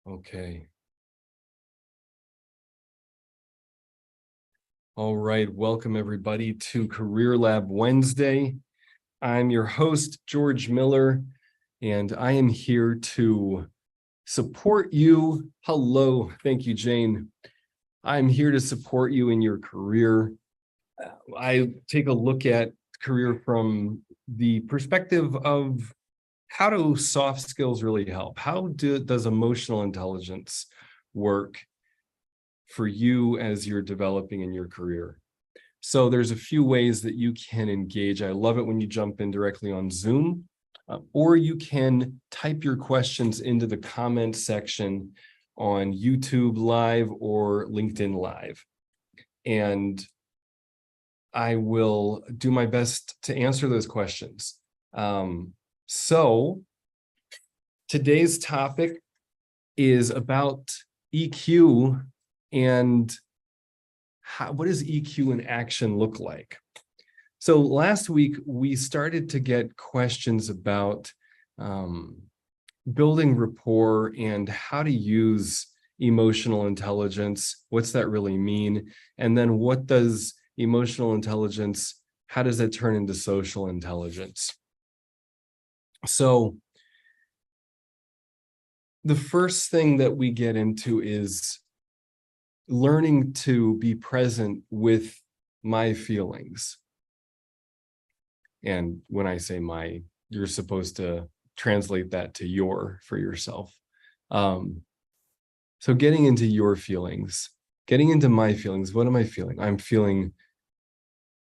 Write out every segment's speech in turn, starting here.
Okay. All right. Welcome, everybody, to Career Lab Wednesday. I'm your host, George Miller, and I am here to support you. Hello. Thank you, Jane. I'm here to support you in your career. I take a look at career from the perspective of how do soft skills really help? How does emotional intelligence work for you as you're developing in your career? So there's a few ways that you can engage. I love it when you jump in directly on Zoom, or you can type your questions into the comment section on YouTube Live or LinkedIn Live. And I will do my best to answer those questions. So today's topic is about EQ and what does EQ in action look like? So last week, we started to get questions about building rapport and how to use emotional intelligence. What's that really mean? And then what does emotional intelligence, how does that turn into social intelligence? So the first thing that we get into is learning to be present with my feelings. And when I say my, you're supposed to translate that to your for yourself. So getting into your feelings, getting into my feelings, what am I feeling? I'm feeling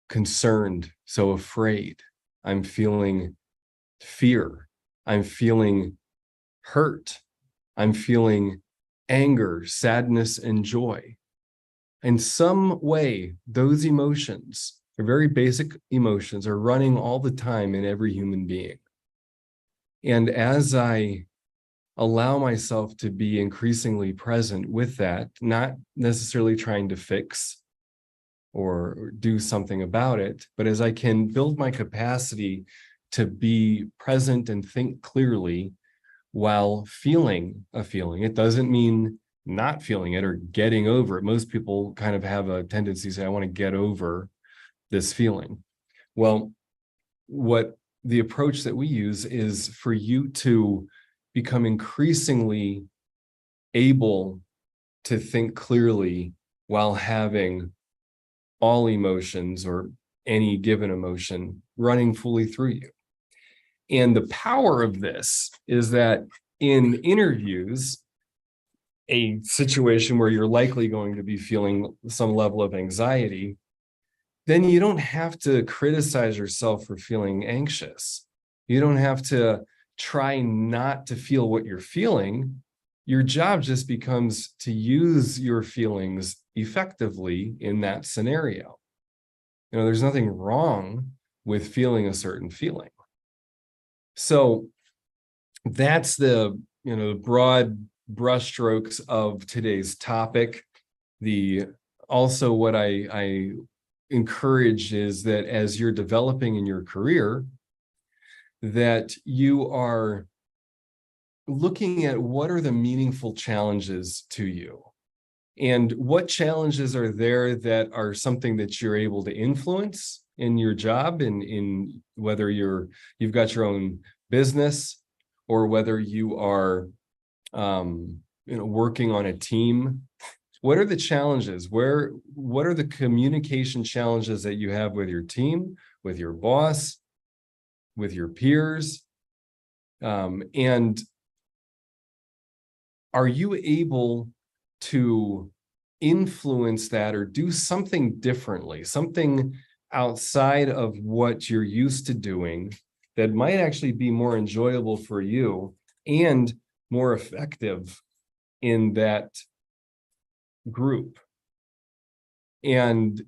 concerned, so afraid. I'm feeling fear. I'm feeling hurt. I'm feeling anger, sadness, and joy. In some way, those emotions, they're very basic emotions, are running all the time in every human being. And as I allow myself to be increasingly present with that, not necessarily trying to fix or do something about it, but as I can build my capacity to be present and think clearly while feeling a feeling. It doesn't mean not feeling it or getting over it. Most people kind of have a tendency to say, I want to get over this feeling. Well, what the approach that we use is for you to become increasingly able to think clearly while having all emotions or any given emotion running fully through you. And the power of this is that in interviews, a situation where you're likely going to be feeling some level of anxiety, then you don't have to criticize yourself for feeling anxious. You don't have to try not to feel what you're feeling. Your job just becomes to use your feelings effectively in that scenario. You know, there's nothing wrong with feeling a certain feeling. So that's the broad brushstrokes of today's topic. Also what I encourage is that as you're developing in your career, that you are looking at what are the meaningful challenges to you, and what challenges are there that are something that you're able to influence in your job, in whether you've got your own business or whether you are working on a team. What are the challenges? What are the communication challenges that you have with your team, with your boss, with your peers? And are you able to influence that or do something differently, something outside of what you're used to doing that might actually be more enjoyable for you and more effective in that group? And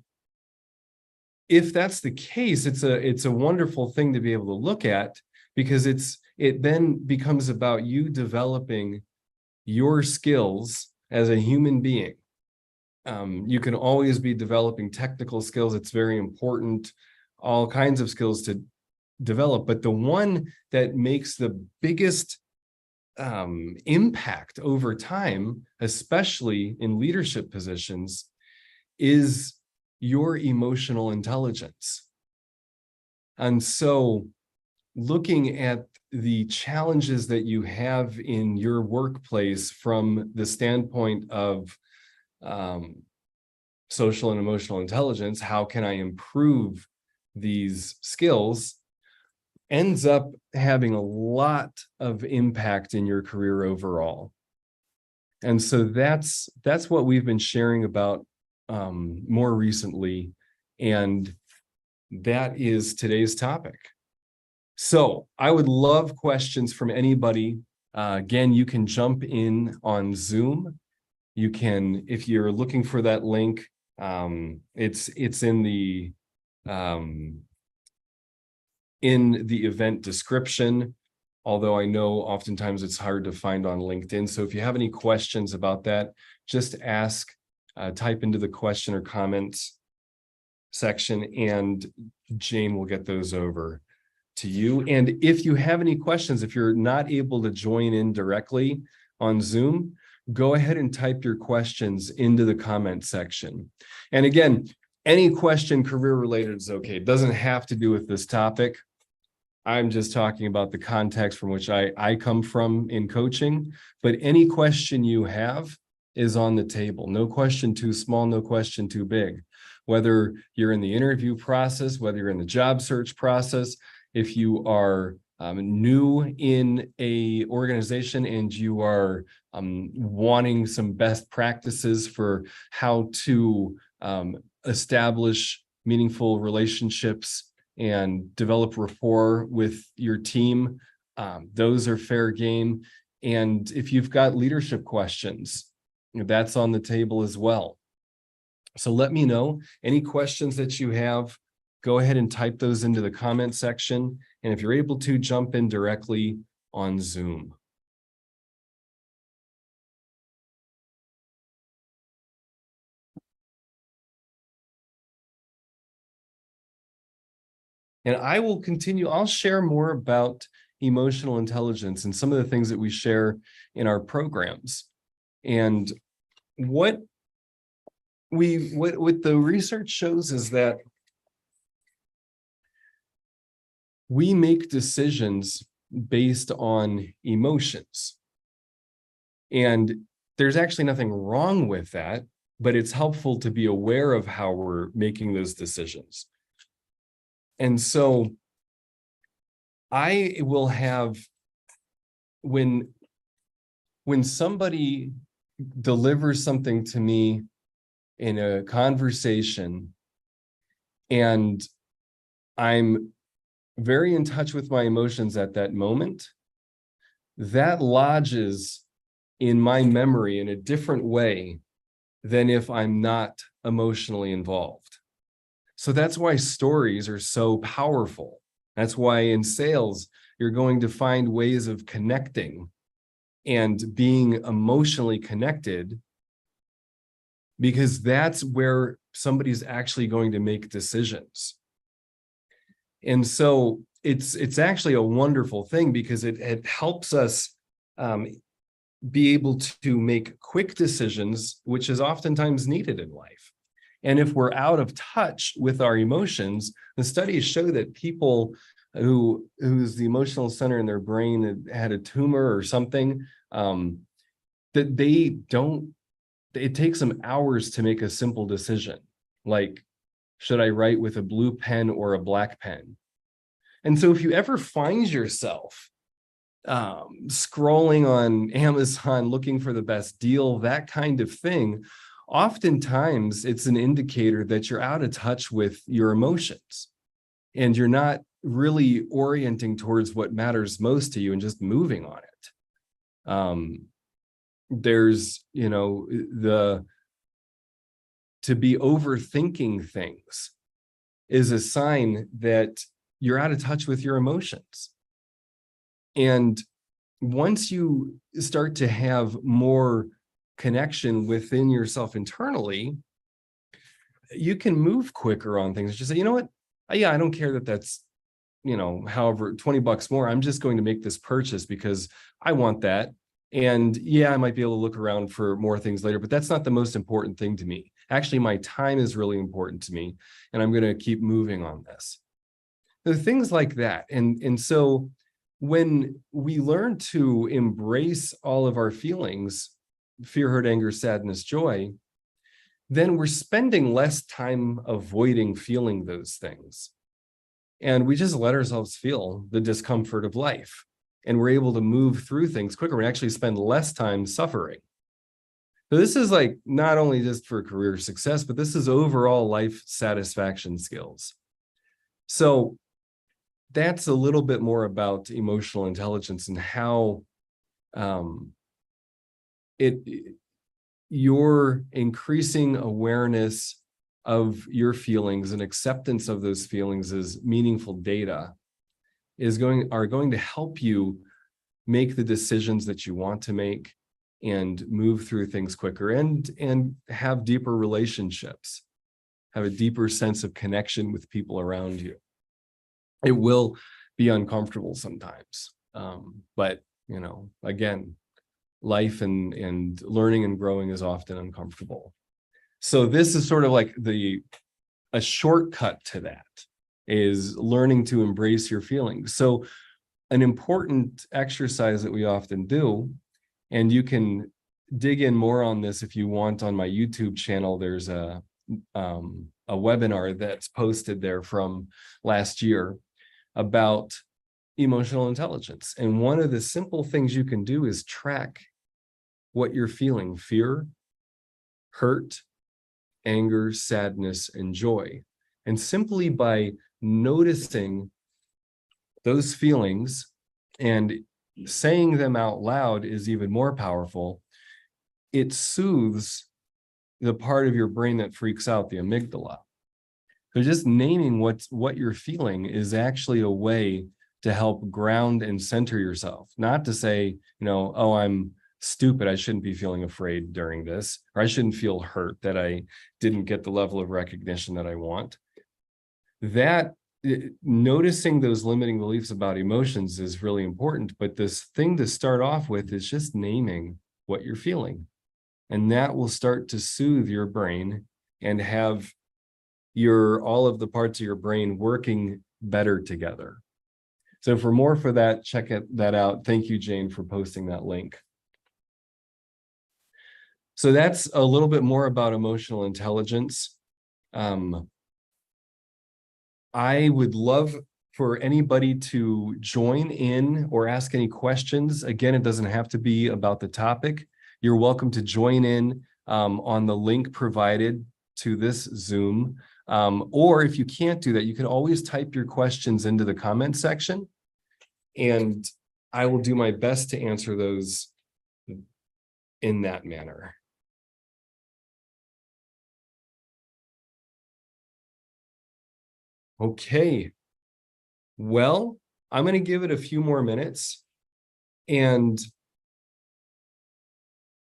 if that's the case, it's a wonderful thing to be able to look at, because it then becomes about you developing your skills as a human being. You can always be developing technical skills. It's very important, all kinds of skills to develop. But the one that makes the biggest impact over time, especially in leadership positions, is your emotional intelligence. And so looking at the challenges that you have in your workplace from the standpoint of social and emotional intelligence, how can I improve these skills, ends up having a lot of impact in your career overall. And so that's what we've been sharing about more recently, and that is today's topic. So I would love questions from anybody. Again, you can jump in on Zoom. You can, if you're looking for that link, it's in the event description, although I know oftentimes it's hard to find on LinkedIn. So if you have any questions about that, just ask, type into the question or comments section, and Jane will get those over to you. And if you have any questions, if you're not able to join in directly on Zoom, go ahead and type your questions into the comment section. And again, any question career related is okay. It doesn't have to do with this topic. I'm just talking about the context from which I come from in coaching, but any question you have is on the table. No question too small, no question too big. Whether you're in the interview process, whether you're in the job search process, if you are new in a organization and you are wanting some best practices for how to establish meaningful relationships and develop rapport with your team, those are fair game. And if you've got leadership questions, that's on the table as well. So let me know any questions that you have. Go ahead and type those into the comment section. And if you're able to, jump in directly on Zoom. And I will continue. I'll share more about emotional intelligence and some of the things that we share in our programs. And what the research shows is that we make decisions based on emotions. And there's actually nothing wrong with that, but it's helpful to be aware of how we're making those decisions. And so I will have, when somebody delivers something to me in a conversation and I'm very in touch with my emotions at that moment, that lodges in my memory in a different way than if I'm not emotionally involved. So that's why stories are so powerful. That's why in sales, you're going to find ways of connecting and being emotionally connected, because that's where somebody's actually going to make decisions. And so it's actually a wonderful thing, because it helps us be able to make quick decisions, which is oftentimes needed in life. And if we're out of touch with our emotions, the studies show that people whose the emotional center in their brain had a tumor or something, that it takes them hours to make a simple decision, like, should I write with a blue pen or a black pen? And so if you ever find yourself scrolling on Amazon looking for the best deal, that kind of thing, oftentimes it's an indicator that you're out of touch with your emotions and you're not really orienting towards what matters most to you and just moving on it. There's, to be overthinking things is a sign that you're out of touch with your emotions. And once you start to have more connection within yourself internally, you can move quicker on things. Just say, you know what? Yeah, I don't care that that's however, $20 more. I'm just going to make this purchase because I want that. And yeah, I might be able to look around for more things later, but that's not the most important thing to me. Actually, my time is really important to me, and I'm going to keep moving on this. The things like that. And so when we learn to embrace all of our feelings, fear, hurt, anger, sadness, joy, then we're spending less time avoiding feeling those things. And we just let ourselves feel the discomfort of life. And we're able to move through things quicker. We actually spend less time suffering. So this is like not only just for career success, but this is overall life satisfaction skills. So that's a little bit more about emotional intelligence and how your increasing awareness of your feelings and acceptance of those feelings as meaningful data are going to help you make the decisions that you want to make and move through things quicker and have deeper relationships, have a deeper sense of connection with people around you. It will be uncomfortable sometimes, but again, life and learning and growing is often uncomfortable. So this is sort of like a shortcut to that is learning to embrace your feelings. So an important exercise that we often do, and you can dig in more on this if you want on my YouTube channel. There's a webinar that's posted there from last year about emotional intelligence. And one of the simple things you can do is track what you're feeling: fear, hurt, anger, sadness, and joy. And simply by noticing those feelings and saying them out loud is even more powerful. It soothes the part of your brain that freaks out, the amygdala. So just naming what you're feeling is actually a way to help ground and center yourself. Not to say, oh, I'm stupid, I shouldn't be feeling afraid during this, or I shouldn't feel hurt that I didn't get the level of recognition that I want. That noticing those limiting beliefs about emotions is really important, but this thing to start off with is just naming what you're feeling. And that will start to soothe your brain and have all of the parts of your brain working better together. So for more for that, check that out. Thank you, Jane, for posting that link. So that's a little bit more about emotional intelligence. I would love for anybody to join in or ask any questions. Again, it doesn't have to be about the topic. You're welcome to join in on the link provided to this Zoom. Or if you can't do that, you can always type your questions into the comment section, and I will do my best to answer those in that manner. Okay. Well, I'm going to give it a few more minutes. And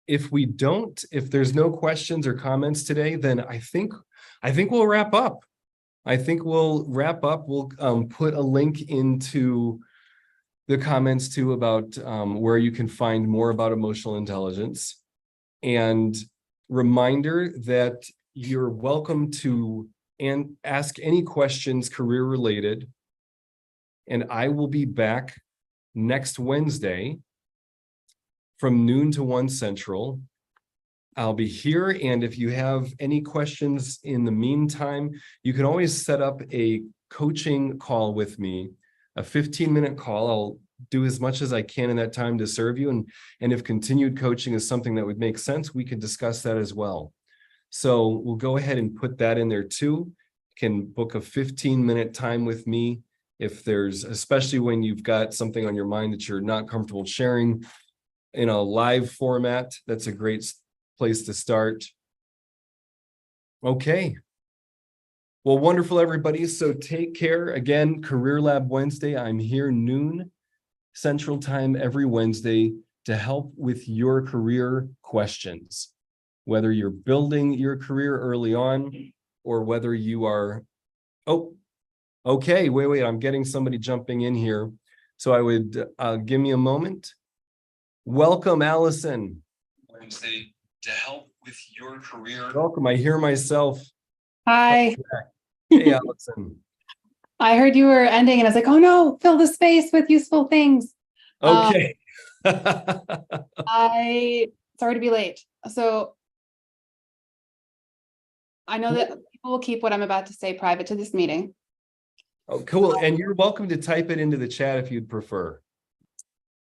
if there's no questions or comments today, then I think we'll wrap up. We'll put a link into the comments too about where you can find more about emotional intelligence. And reminder that you're welcome to ask any questions career related. And I will be back next Wednesday from noon to 1 Central. I'll be here, and if you have any questions in the meantime, you can always set up a coaching call with me, a 15-minute call. I'll do as much as I can in that time to serve you, and if continued coaching is something that would make sense, we can discuss that as well. So we'll go ahead and put that in there too. You can book a 15-minute time with me especially when you've got something on your mind that you're not comfortable sharing in a live format. That's a great place to start. Okay. Well, wonderful, everybody. So take care. Again, Career Lab Wednesday. I'm here noon Central Time every Wednesday to help with your career questions, whether you're building your career early on or whether you are, Okay, wait, I'm getting somebody jumping in here. So I would give me a moment. Welcome, Allison. Wednesday to help with your career. Welcome. I hear myself. Hi. Hey, Allison. I heard you were ending and I was like, oh no, fill the space with useful things. Okay. Sorry to be late. So I know that people will keep what I'm about to say private to this meeting. Oh, cool. And you're welcome to type it into the chat if you'd prefer.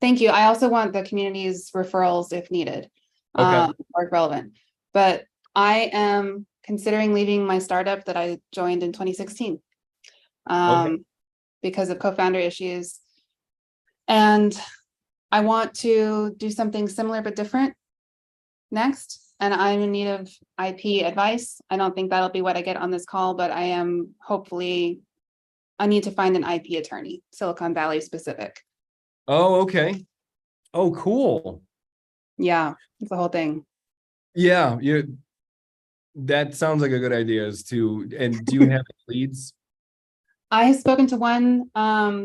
Thank you. I also want the community's referrals if needed, Okay. or relevant. But I am considering leaving my startup that I joined in 2016 because of co-founder issues. And I want to do something similar but different next. And I'm in need of IP advice. I don't think that'll be what I get on this call, but I need to find an IP attorney, Silicon Valley specific. Oh, okay. Oh, cool. Yeah, it's the whole thing. Yeah, that sounds like a good idea and do you have leads? I have spoken to one,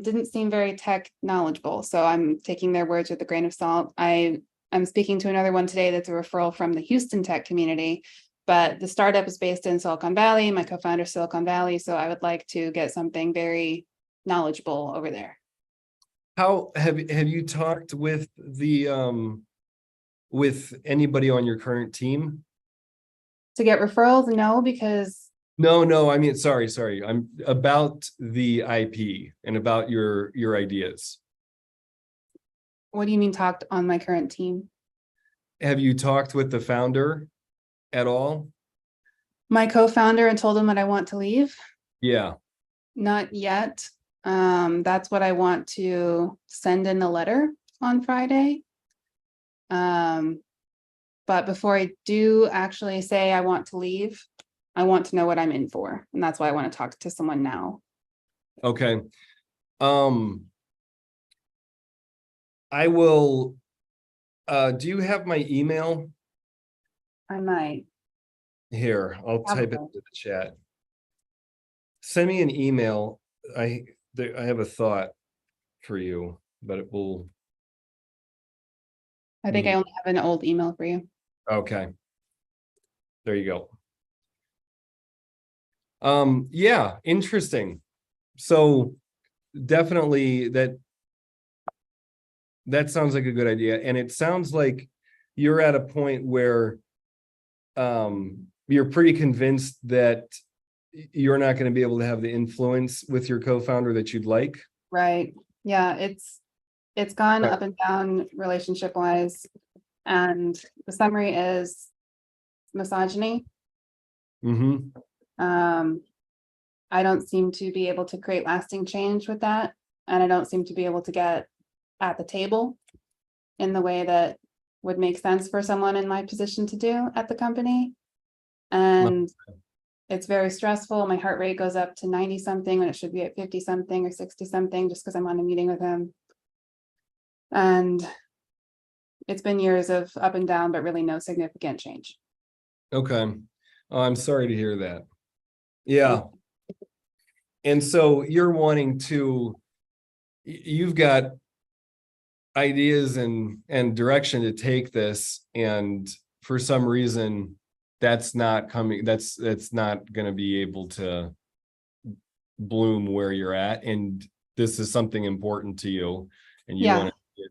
didn't seem very tech knowledgeable, so I'm taking their words with a grain of salt. I'm speaking to another one today that's a referral from the Houston tech community, but the startup is based in Silicon Valley. My co-founder is Silicon Valley, so I would like to get something very knowledgeable over there. How have you talked with with anybody on your current team? To get referrals, no, because No, I mean, sorry. I'm about the IP and about your ideas. what do you mean talked on my current team? Have you talked with the founder at all? My co-founder and told him that I want to leave? Yeah. Not yet. That's what I want to send in a letter on Friday. But before I do actually say I want to leave, I want to know what I'm in for. And that's why I want to talk to someone now. Okay. I will, do you have my email? I might. Here, I'll type it Probably. into the chat. Send me an email. I have a thought for you, but it will. I think I only have an old email for you. Okay. There you go. Yeah, interesting. So definitely that sounds like a good idea. And it sounds like you're at a point where you're pretty convinced that you're not going to be able to have the influence with your co-founder that you'd like. Right. Yeah, it's gone Right. up and down relationship wise. And the summary is misogyny. Mm-hmm. I don't seem to be able to create lasting change with that. And I don't seem to be able to get at the table in the way that would make sense for someone in my position to do at the company. And it's very stressful. My heart rate goes up to 90 something when it should be at 50 something or 60 something just because I'm on a meeting with him. And it's been years of up and down, but really no significant change. Okay. Oh, I'm sorry to hear that. Yeah. And so you're wanting to, you've got ideas and direction to take this, and for some reason that's not coming, that's not going to be able to bloom where you're at, and this is something important to you, and you want to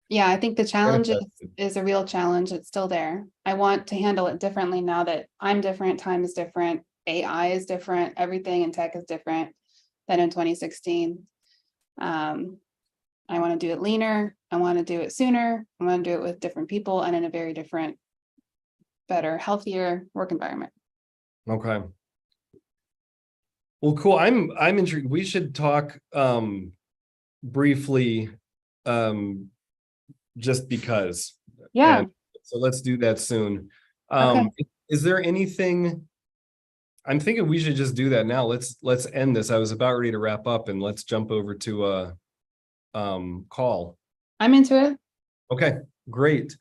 Yeah, I think the challenge manifest. is a real challenge. It's still there. I want to handle it differently now that I'm different, time is different, AI is different, everything in tech is different than in 2016. I want to do it leaner. I want to do it sooner. I want to do it with different people and in a very different, better, healthier work environment. Okay. Well, cool. I'm intrigued. We should talk briefly just because. Yeah. And so let's do that soon. Okay. Is there anything, I'm thinking we should just do that now. Let's end this. I was about ready to wrap up, and let's jump over to a call. I'm into it. Okay, great.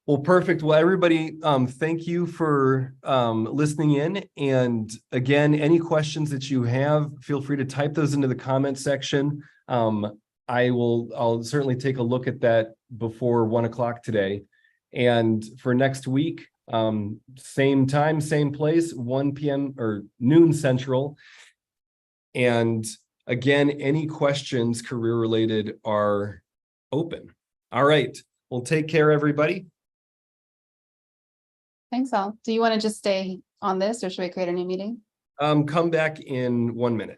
Well, perfect. Well, everybody, thank you for listening in. And again, any questions that you have, feel free to type those into the comment section. I'll certainly take a look at that before 1 o'clock today. And for next week, same time, same place, 1 p.m. or noon Central. And again, any questions career related are open. All right. Well, take care, everybody. Thanks all. Do you want to just stay on this or should we create a new meeting? Come back in 1 minute.